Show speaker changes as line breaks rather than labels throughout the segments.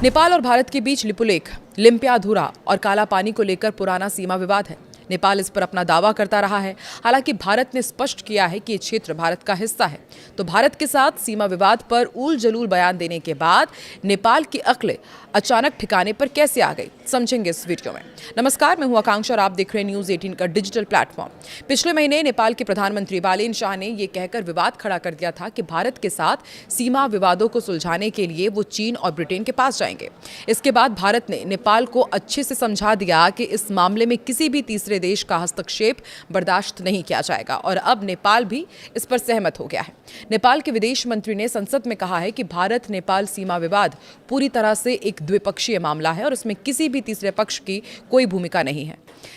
नेपाल और भारत के बीच लिपुलेख, लिम्पियाधुरा और काला पानी को लेकर पुराना सीमा विवाद है। नेपाल इस पर अपना दावा करता रहा है। हालांकि भारत ने स्पष्ट किया है कि ये क्षेत्र भारत का हिस्सा है। तो भारत के साथ सीमा विवाद पर उल जलूल बयान देने के बाद नेपाल की अक्लें अचानक ठिकाने पर कैसे आ गई, समझेंगे इस वीडियो में। नमस्कार, मैं हूं आकांक्षा और आप देख रहे हैं न्यूज़ 18 का डिजिटल प्लेटफॉर्म। पिछले महीने नेपाल के प्रधानमंत्री बालेन शाह ने यह कहकर विवाद खड़ा कर दिया था कि भारत के साथ सीमा विवादों को सुलझाने के लिए वो चीन और ब्रिटेन के पास जाएंगे। इसके बाद भारत ने नेपाल को अच्छे से समझा दिया कि इस मामले में किसी भी तीसरे देश का हस्तक्षेप बर्दाश्त नहीं किया जाएगा और अब नेपाल भी इस पर सहमत हो गया है। नेपाल के विदेश मंत्री ने संसद में कहा है कि भारत नेपाल सीमा विवाद पूरी तरह से एक द्विपक्षीय मामला है और इसमें किसी भी तीसरे पक्ष की कोई भूमिका नहीं है।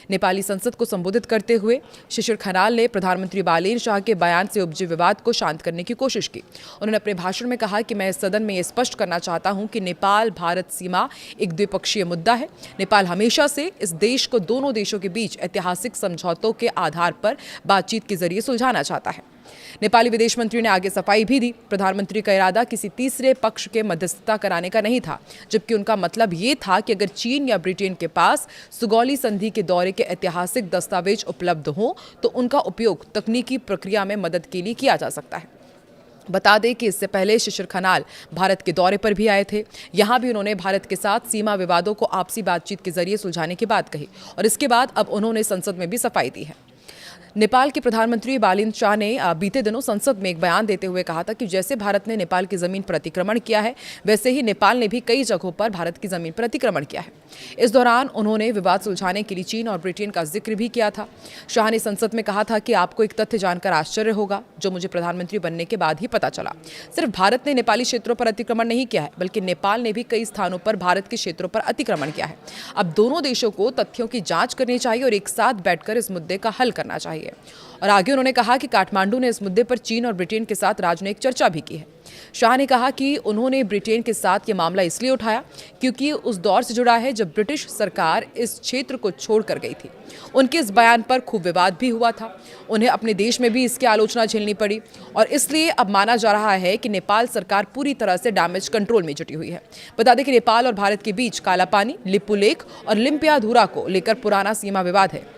नेपाली संसद को संबोधित करते हुए शिशिर खनाल ने प्रधानमंत्री बालेन शाह के बयान से उपजे विवाद को शांत करने की कोशिश की। उन्होंने अपने भाषण में कहा कि मैं इस सदन में ये स्पष्ट करना चाहता हूं कि नेपाल भारत सीमा एक द्विपक्षीय मुद्दा है। नेपाल हमेशा से इस देश को दोनों देशों के बीच ऐतिहासिक समझौतों के आधार पर बातचीत के जरिए सुलझाना चाहता है। नेपाली विदेश मंत्री ने आगे सफाई भी दी। प्रधानमंत्री का इरादा किसी तीसरे पक्ष के मध्यस्थता कराने का नहीं था, जबकि उनका मतलब ये था कि अगर चीन या ब्रिटेन के पास सुगौली संधि के दौरे के ऐतिहासिक दस्तावेज उपलब्ध हों तो उनका उपयोग तकनीकी प्रक्रिया में मदद के लिए किया जा सकता है। बता दें कि इससे पहले शिशिर खनाल भारत के दौरे पर भी आए थे। यहां भी उन्होंने भारत के साथ सीमा विवादों को आपसी बातचीत के जरिए सुलझाने की बात कही और इसके बाद अब उन्होंने संसद में भी सफाई दी है। नेपाल के प्रधानमंत्री बालेन शाह ने बीते दिनों संसद में एक बयान देते हुए कहा था कि जैसे भारत ने नेपाल की जमीन पर अतिक्रमण किया है, वैसे ही नेपाल ने भी कई जगहों पर भारत की जमीन पर अतिक्रमण किया है। इस दौरान उन्होंने विवाद सुलझाने के लिए चीन और ब्रिटेन का जिक्र भी किया था। शाह ने संसद में कहा था कि आपको एक तथ्य जानकर आश्चर्य होगा, जो मुझे प्रधानमंत्री बनने के बाद ही पता चला। सिर्फ भारत ने नेपाली क्षेत्रों पर अतिक्रमण नहीं किया है, बल्कि नेपाल ने भी कई स्थानों पर भारत के क्षेत्रों पर अतिक्रमण किया है। अब दोनों देशों को तथ्यों की जांच करनी चाहिए और एक साथ बैठकर इस मुद्दे का हल करना चाहिए। और आगे उन्होंने कहा कि काठमांडू ने इस मुद्दे पर चीन और ब्रिटेन के साथ राजनयिक चर्चा भी की है। शाह ने कहा कि उन्होंने ब्रिटेन के साथ ये मामला इसलिए उठाया क्योंकि उस दौर से जुड़ा है जब ब्रिटिश सरकार इस क्षेत्र को छोड़कर गई थी। उनके इस बयान पर खूब विवाद भी हुआ था। उन्हें अपने देश में भी इसकी आलोचना झेलनी पड़ी और इसलिए अब माना जा रहा है कि नेपाल सरकार पूरी तरह से डैमेज कंट्रोल में जुटी हुई है। बता दें कि नेपाल और भारत के बीच काला पानी, लिपुलेख और लिम्पियाधुरा को लेकर पुराना सीमा विवाद है।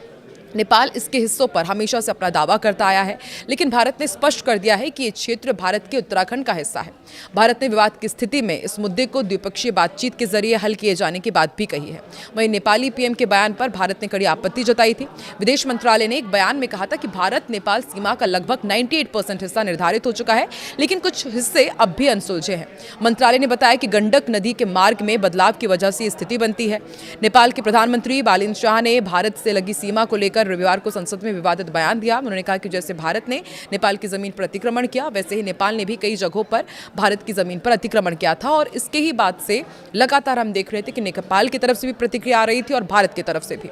नेपाल इसके हिस्सों पर हमेशा से अपना दावा करता आया है, लेकिन भारत ने स्पष्ट कर दिया है कि ये क्षेत्र भारत के उत्तराखंड का हिस्सा है। भारत ने विवाद की स्थिति में इस मुद्दे को द्विपक्षीय बातचीत के जरिए हल किए जाने की बात भी कही है। वहीं नेपाली पीएम के बयान पर भारत ने कड़ी आपत्ति जताई थी। विदेश मंत्रालय ने एक बयान में कहा था कि भारत नेपाल सीमा का लगभग 98% हिस्सा निर्धारित हो चुका है, लेकिन कुछ हिस्से अब भी अनसुलझे हैं। मंत्रालय ने बताया कि गंडक नदी के मार्ग में बदलाव की वजह से स्थिति बनती है। नेपाल के प्रधानमंत्री बालेन शाह ने भारत से लगी सीमा को लेकर रविवार को संसद में विवादित बयान दिया। उन्होंने कहा कि जैसे भारत ने नेपाल की जमीन पर अतिक्रमण किया, वैसे ही नेपाल ने भी कई जगहों पर भारत की जमीन पर अतिक्रमण किया था और इसके ही बाद से लगातार हम देख रहे थे कि नेपाल की तरफ से भी प्रतिक्रिया आ रही थी और भारत की तरफ से भी।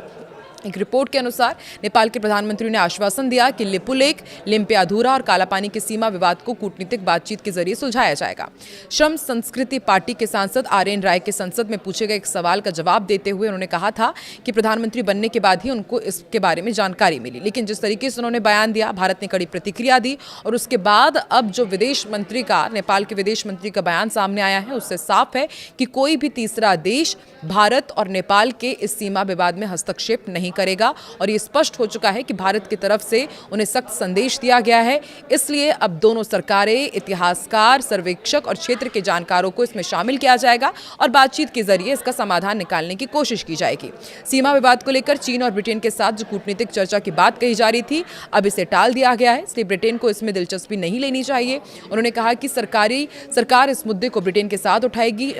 एक रिपोर्ट के अनुसार नेपाल के प्रधानमंत्री ने आश्वासन दिया कि लिपुलेख, लिम्पियाधुरा और कालापानी के सीमा विवाद को कूटनीतिक बातचीत के जरिए सुलझाया जाएगा। श्रम संस्कृति पार्टी के सांसद आर्यन राय के संसद में पूछे गए एक सवाल का जवाब देते हुए उन्होंने कहा था कि प्रधानमंत्री बनने के बाद ही उनको इसके बारे में जानकारी मिली, लेकिन जिस तरीके से उन्होंने बयान दिया, भारत ने कड़ी प्रतिक्रिया दी और उसके बाद अब जो विदेश मंत्री का, नेपाल के विदेश मंत्री का बयान सामने आया है, उससे साफ है कि कोई भी तीसरा देश भारत और नेपाल के इस सीमा विवाद में हस्तक्षेप नहीं करेगा और ये स्पष्ट हो चुका है कि भारत की तरफ से उन्हें सख्त संदेश दिया गया है। इसलिए अब दोनों सरकारें, इतिहासकार, सर्वेक्षक और क्षेत्र के जानकारों को इसमें शामिल किया जाएगा और बातचीत के जरिए इसका समाधान निकालने की कोशिश की जाएगी। सीमा विवाद को लेकर चीन और ब्रिटेन के साथ जो कूटनीतिक चर्चा की बात कही जा रही थी, अब इसे टाल दिया गया है, इसलिए ब्रिटेन को इसमें दिलचस्पी नहीं लेनी चाहिए। उन्होंने कहा कि सरकार इस मुद्दे को ब्रिटेन के साथ उठाएगी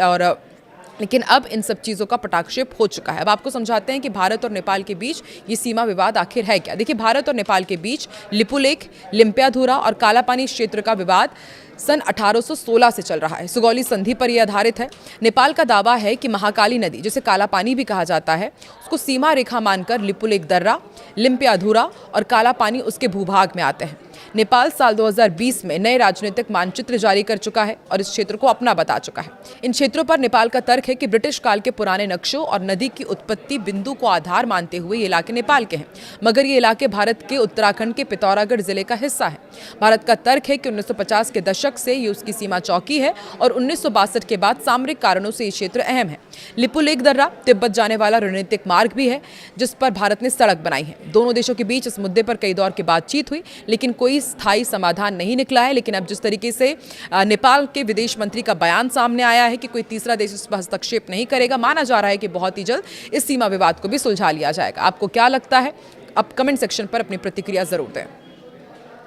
लेकिन अब इन सब चीज़ों का पटाक्षेप हो चुका है। अब आपको समझाते हैं कि भारत और नेपाल के बीच ये सीमा विवाद आखिर है क्या। देखिए, भारत और नेपाल के बीच लिपुलेख, लिम्पियाधुरा और कालापानी क्षेत्र का विवाद सन 1816 से चल रहा है। सुगौली संधि पर यह आधारित है। नेपाल का दावा है कि महाकाली नदी, जिसे काला पानी भी कहा जाता है, उसको सीमा रेखा मानकर लिपुलेख दर्रा, लिम्पियाधुरा और काला पानी उसके भूभाग में आते हैं। नेपाल साल 2020 में नए राजनीतिक मानचित्र जारी कर चुका है और इस क्षेत्र को अपना बता चुका है। इन क्षेत्रों पर नेपाल का तर्क है कि ब्रिटिश काल के पुराने नक्शों और नदी की उत्पत्ति बिंदु को आधार मानते हुए ये इलाके नेपाल के हैं, मगर ये इलाके भारत के उत्तराखंड के पिथौरागढ़ जिले का हिस्सा है। भारत का तर्क है कि 1950 के दशक दशक से ये उसकी सीमा चौकी है और 1962 के बाद सामरिक कारणों से ये क्षेत्र अहम है। लिपुलेख दर्रा तिब्बत जाने वाला रणनीतिक मार्ग भी है जिस पर भारत ने सड़क बनाई है। दोनों देशों के बीच इस मुद्दे पर कई दौर की बातचीत हुई, लेकिन कोई स्थायी समाधान नहीं निकला है। लेकिन अब जिस तरीके से नेपाल के विदेश मंत्री का बयान सामने आया है कि कोई तीसरा देश इस पर हस्तक्षेप नहीं करेगा, माना जा रहा है कि बहुत ही जल्द इस सीमा विवाद को भी सुलझा लिया जाएगा। आपको क्या लगता है? आप कमेंट सेक्शन पर अपनी प्रतिक्रिया जरूर दें।